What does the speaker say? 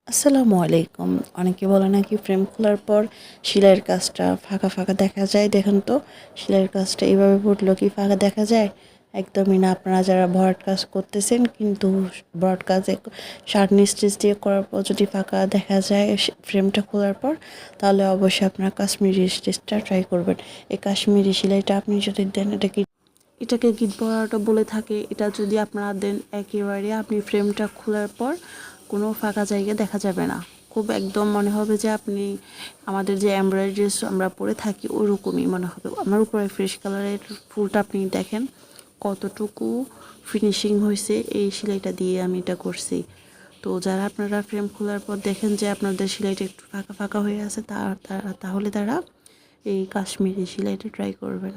আসসালামু আলাইকুম। অনেকে বলে নাকি ফ্রেম খোলার পর সেলাইয়ের কাজটা ফাঁকা ফাঁকা দেখা যায়। দেখুন তো সেলাইয়ের কাজটা এইভাবে পড়লেও কি ফাঁকা দেখা যায়? একদমই না। আপনারা যারা ভরাট কাজ করতেছেন কিন্তু ভরাট কাজে শার্ট স্টিচ দিয়ে করার পর যদি ফাঁকা দেখা যায় ফ্রেমটা খোলার পর, তাহলে অবশ্যই আপনারা কাশ্মীরি স্টিচটা ট্রাই করবেন। এই কাশ্মীরি সেলাইটা আপনি যদি দেন, এটাকে গিট ভরাটও বলে থাকে। এটা যদি আপনারা দেন একেবারে আপনি ফ্রেমটা খোলার পর কোনো ফাঁকা জায়গা দেখা যাবে না। খুব একদম মনে হবে যে আপনি আমাদের যে এমব্রয়ডারি ড্রেস আমরা পরে থাকি ওরকমই মনে হবে। আমার উপরে ফ্রেশ কালারের ফুলটা আপনি দেখেন কতটুকু ফিনিশিং হয়েছে, এই সেলাইটা দিয়ে আমি এটা করছি। তো যারা আপনারা ফ্রেম খোলার পর দেখেন যে আপনাদের সেলাইটা একটু ফাঁকা ফাঁকা হয়ে আছে, তাহলে তারা এই কাশ্মীরি সেলাইটা ট্রাই করবেন।